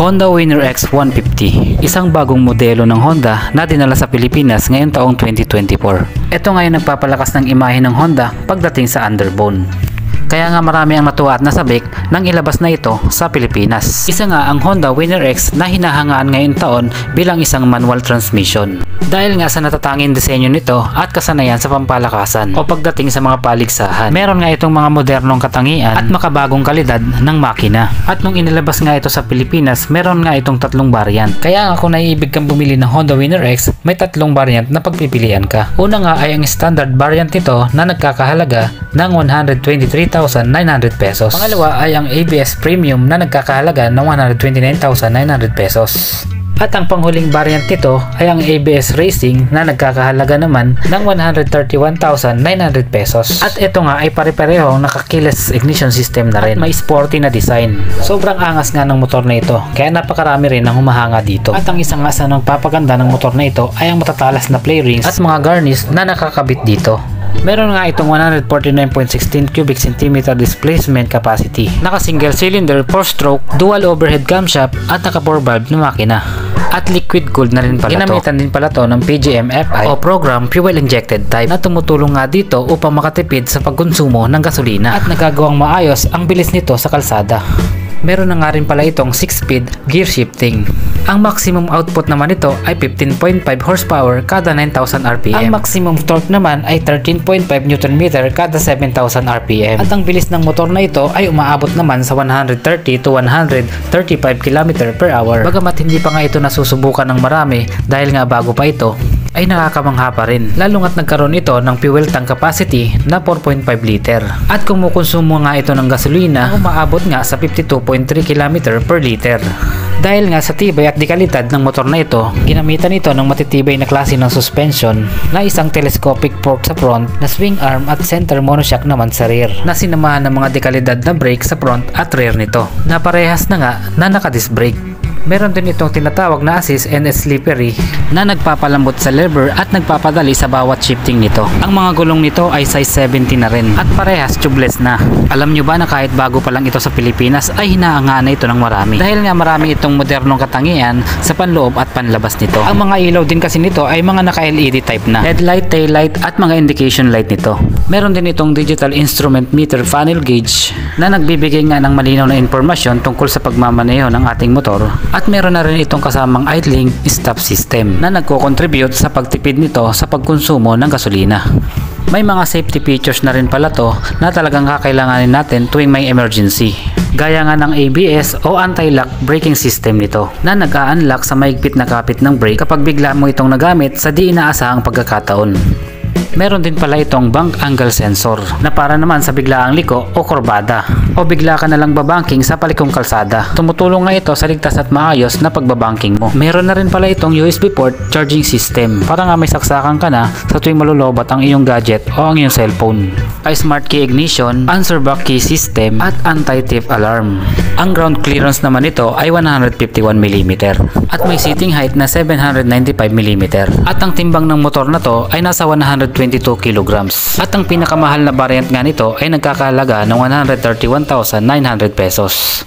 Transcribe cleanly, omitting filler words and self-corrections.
Honda Winner X 150, isang bagong modelo ng Honda na dinala sa Pilipinas ngayong taong 2024. Ito ngayon nagpapalakas ng imahe ng Honda pagdating sa underbone. Kaya nga marami ang natuwa at nasabik nang ilabas na ito sa Pilipinas. Isa nga ang Honda Winner X na hinahangaan ngayong taon bilang isang manual transmission. Dahil nga sa natatanging disenyo nito at kasanayan sa pampalakasan o pagdating sa mga paligsahan. Meron nga itong mga modernong katangian at makabagong kalidad ng makina. At nung inilabas nga ito sa Pilipinas, meron nga itong tatlong variant. Kaya nga kung naiibig kang bumili ng Honda Winner X, may tatlong variant na pagpipilian ka. Una nga ay ang standard variant nito na nagkakahalaga ng 123,900 pesos. Pangalawa ay ang ABS Premium na nagkakahalaga ng 129,900 pesos. At ang panghuling variant nito ay ang ABS Racing na nagkakahalaga naman ng 131,900 pesos. At ito nga ay pare-parehong naka-keyless ignition system na rin. May sporty na design. Sobrang angas nga ng motor na ito, kaya napakarami rin ang humahanga dito. At ang isang asa ng papaganda ng motor na ito ay ang matatalas na play rings at mga garnish na nakakabit dito. Meron nga itong 149.16 cubic centimeter displacement capacity. Naka single cylinder, 4-stroke, dual overhead camshaft at naka 4 valve na makina. At liquid cooled na rin pala Ginamitan din pala to ng PGM-FI o Program Fuel Injected Type na tumutulong nga dito upang makatipid sa pagkonsumo ng gasolina at nagagawang maayos ang bilis nito sa kalsada. Meron na nga rin pala itong 6-speed gear shifting. Ang maximum output naman nito ay 15.5 horsepower kada 9,000 RPM. Ang maximum torque naman ay 13.5 Nm kada 7,000 RPM. At ang bilis ng motor na ito ay umaabot naman sa 130 to 135 km per hour. Bagamat hindi pa nga ito nasusubukan ng marami dahil nga bago pa ito, ay nakakamangha pa rin. Lalo nga't nagkaroon ito ng fuel tank capacity na 4.5 liter. At kung mukonsumo nga ito ng gasolina, umaabot nga sa 52.3 km per liter. Dahil nga sa tibay at dekalidad ng motor na ito, ginamitan ito ng matitibay na klase ng suspension na isang telescopic fork sa front na swing arm at center monoshock naman sa rear, na sinamahan ng mga dekalidad na brake sa front at rear nito, na parehas na nga na naka-disc brake. Meron din itong tinatawag na assist and slippery na nagpapalambot sa lever at nagpapadali sa bawat shifting nito. Ang mga gulong nito ay size 70 na rin at parehas tubeless na. Alam nyo ba na kahit bago pa lang ito sa Pilipinas ay hinahangaan na ito ng marami? Dahil nga marami itong modernong katangian sa panloob at panlabas nito. Ang mga ilaw din kasi nito ay mga naka-LED type na. Headlight, taillight at mga indication light nito. Meron din itong digital instrument meter funnel gauge na nagbibigay nga ng malinaw na impormasyon tungkol sa pagmamaneho ng ating motor. At meron na rin itong kasamang idling stop system na nagko-contribute sa pagtipid nito sa pagkonsumo ng gasolina. May mga safety features na rin pala to na talagang kakailanganin natin tuwing may emergency. Gaya nga ng ABS o anti-lock braking system nito na nag-a-unlock sa mahigpit na kapit ng brake kapag bigla mo itong nagamit sa di inaasahang pagkakataon. Meron din pala itong bank angle sensor na para naman sa biglaang liko o kurbada o bigla ka na lang babanking sa palikong kalsada. Tumutulong nga ito sa ligtas at maayos na pagbabanking mo. Meron na rin pala itong USB port charging system para nga may saksakan ka na sa tuwing malulobat ang iyong gadget o ang iyong cellphone. Ay smart key ignition, answer back key system at anti-thief alarm. Ang ground clearance naman nito ay 151 mm at may seating height na 795 mm at ang timbang ng motor na to ay nasa 122 kilograms. At ang pinakamahal na variant nga nito ay nagkakahalaga ng 131,900 pesos.